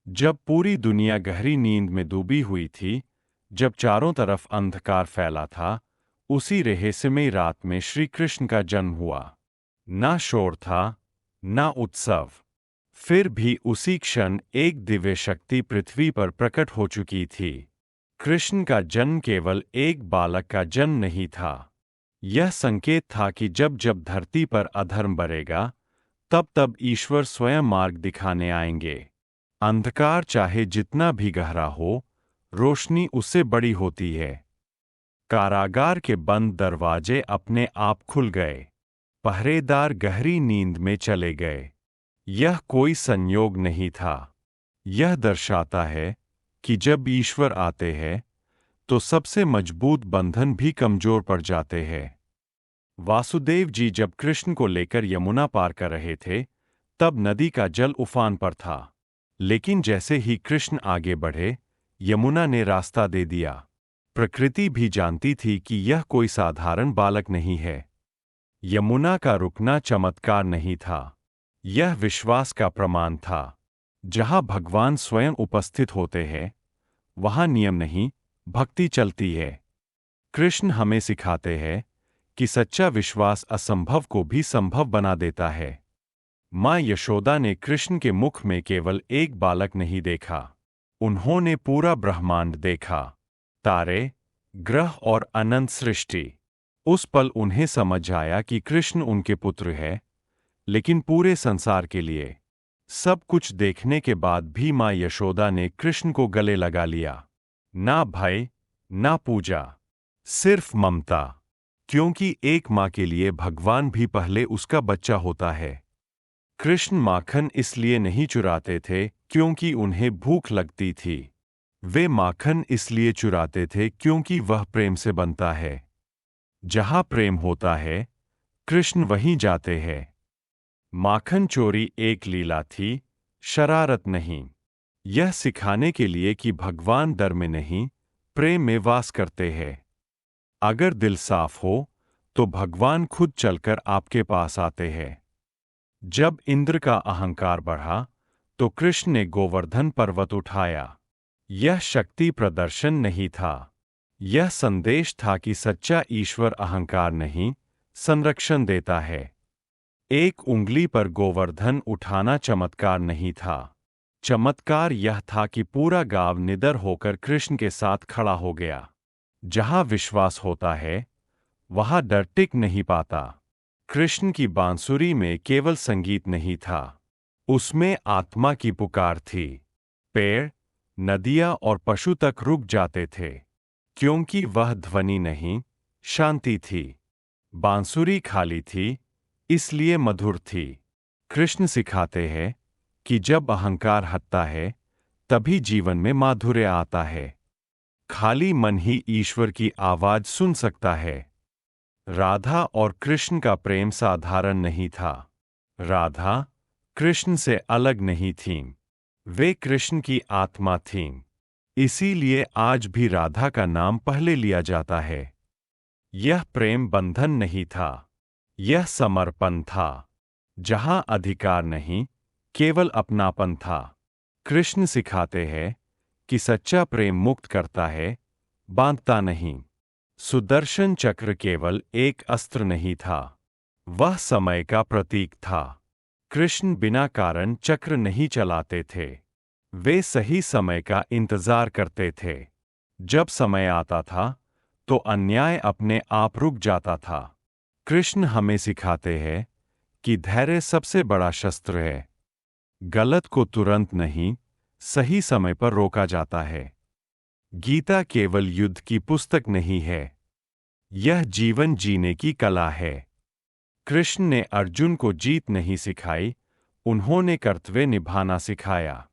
जब पूरी दुनिया गहरी नींद में डूबी हुई थी, जब चारों तरफ अंधकार फैला था, उसी रहस्यमयी रात में श्री कृष्ण का जन्म हुआ। ना शोर था, ना उत्सव। फिर भी उसी क्षण एक दिव्य शक्ति पृथ्वी पर प्रकट हो चुकी थी। कृष्ण का जन्म केवल एक बालक का जन्म नहीं था। यह संकेत था कि जब जब धरती पर अधर्म बढ़ेगा, तब तब ईश्वर स्वयं मार्ग दिखाने आएंगे। अंधकार चाहे जितना भी गहरा हो, रोशनी उससे बड़ी होती है। कारागार के बंद दरवाजे अपने आप खुल गए। पहरेदार गहरी नींद में चले गए। यह कोई संयोग नहीं था। यह दर्शाता है कि जब ईश्वर आते हैं, तो सबसे मजबूत बंधन भी कमजोर पड़ जाते हैं। वासुदेव जी जब कृष्ण को लेकर यमुना पार कर रहे थे, तब नदी का जल उफान पर था। लेकिन जैसे ही कृष्ण आगे बढ़े, यमुना ने रास्ता दे दिया। प्रकृति भी जानती थी कि यह कोई साधारण बालक नहीं है। यमुना का रुकना चमत्कार नहीं था, यह विश्वास का प्रमाण था। जहां भगवान स्वयं उपस्थित होते हैं, वहां नियम नहीं, भक्ति चलती है। कृष्ण हमें सिखाते हैं कि सच्चा विश्वास असंभव को भी संभव बना देता है। माँ यशोदा ने कृष्ण के मुख में केवल एक बालक नहीं देखा, उन्होंने पूरा ब्रह्मांड देखा। तारे, ग्रह और अनंत सृष्टि। उस पल उन्हें समझ आया कि कृष्ण उनके पुत्र है, लेकिन पूरे संसार के लिए। सब कुछ देखने के बाद भी माँ यशोदा ने कृष्ण को गले लगा लिया। ना भय, ना पूजा, सिर्फ ममता। क्योंकि एक माँ के लिए भगवान भी पहले उसका बच्चा होता है। कृष्ण माखन इसलिए नहीं चुराते थे क्योंकि उन्हें भूख लगती थी। वे माखन इसलिए चुराते थे क्योंकि वह प्रेम से बनता है। जहां प्रेम होता है, कृष्ण वहीं जाते हैं। माखन चोरी एक लीला थी, शरारत नहीं। यह सिखाने के लिए कि भगवान डर में नहीं, प्रेम में वास करते हैं। अगर दिल साफ हो, तो भगवान खुद चलकर आपके पास आते हैं। जब इंद्र का अहंकार बढ़ा, तो कृष्ण ने गोवर्धन पर्वत उठाया। यह शक्ति प्रदर्शन नहीं था, यह संदेश था कि सच्चा ईश्वर अहंकार नहीं, संरक्षण देता है। एक उंगली पर गोवर्धन उठाना चमत्कार नहीं था। चमत्कार यह था कि पूरा गांव निडर होकर कृष्ण के साथ खड़ा हो गया। जहां विश्वास होता है, वहां डर टिक नहीं पाता। कृष्ण की बांसुरी में केवल संगीत नहीं था, उसमें आत्मा की पुकार थी। पेड़, नदियां और पशु तक रुक जाते थे, क्योंकि वह ध्वनि नहीं, शांति थी। बांसुरी खाली थी, इसलिए मधुर थी। कृष्ण सिखाते हैं कि जब अहंकार हटता है, तभी जीवन में माधुर्य आता है। खाली मन ही ईश्वर की आवाज सुन सकता है। राधा और कृष्ण का प्रेम साधारण नहीं था। राधा कृष्ण से अलग नहीं थीं, वे कृष्ण की आत्मा थीं। इसीलिए आज भी राधा का नाम पहले लिया जाता है। यह प्रेम बंधन नहीं था, यह समर्पण था। जहां अधिकार नहीं, केवल अपनापन था। कृष्ण सिखाते हैं कि सच्चा प्रेम मुक्त करता है, बांधता नहीं। सुदर्शन चक्र केवल एक अस्त्र नहीं था, वह समय का प्रतीक था। कृष्ण बिना कारण चक्र नहीं चलाते थे, वे सही समय का इंतजार करते थे। जब समय आता था, तो अन्याय अपने आप रुक जाता था। कृष्ण हमें सिखाते हैं कि धैर्य सबसे बड़ा शस्त्र है। गलत को तुरंत नहीं, सही समय पर रोका जाता है। गीता केवल युद्ध की पुस्तक नहीं है, यह जीवन जीने की कला है। कृष्ण ने अर्जुन को जीत नहीं सिखाई, उन्होंने कर्तव्य निभाना सिखाया।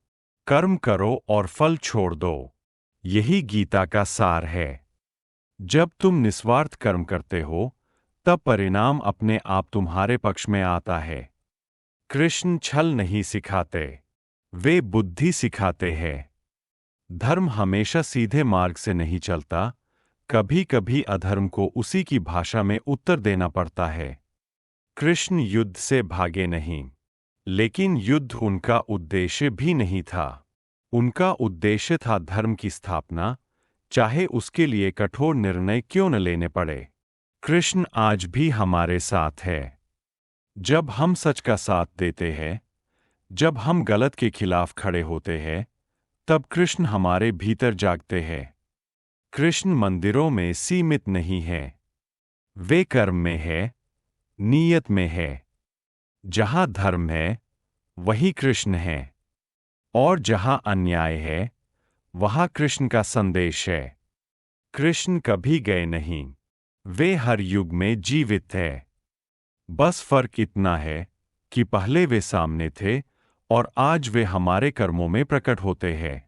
कर्म करो और फल छोड़ दो, यही गीता का सार है। जब तुम निस्वार्थ कर्म करते हो, तब परिणाम अपने आप तुम्हारे पक्ष में आता है। कृष्ण छल नहीं सिखाते, वे बुद्धि सिखाते हैं। धर्म हमेशा सीधे मार्ग से नहीं चलता, कभी कभी अधर्म को उसी की भाषा में उत्तर देना पड़ता है। कृष्ण युद्ध से भागे नहीं, लेकिन युद्ध उनका उद्देश्य भी नहीं था। उनका उद्देश्य था धर्म की स्थापना, चाहे उसके लिए कठोर निर्णय क्यों न लेने पड़े। कृष्ण आज भी हमारे साथ है। जब हम सच का साथ देते हैं, जब हम गलत के खिलाफ खड़े होते हैं, तब कृष्ण हमारे भीतर जागते हैं। कृष्ण मंदिरों में सीमित नहीं है, वे कर्म में है, नीयत में है। जहां धर्म है, वही कृष्ण है, और जहां अन्याय है, वहां कृष्ण का संदेश है। कृष्ण कभी गए नहीं, वे हर युग में जीवित है। बस फर्क इतना है कि पहले वे सामने थे और आज वे हमारे कर्मों में प्रकट होते हैं।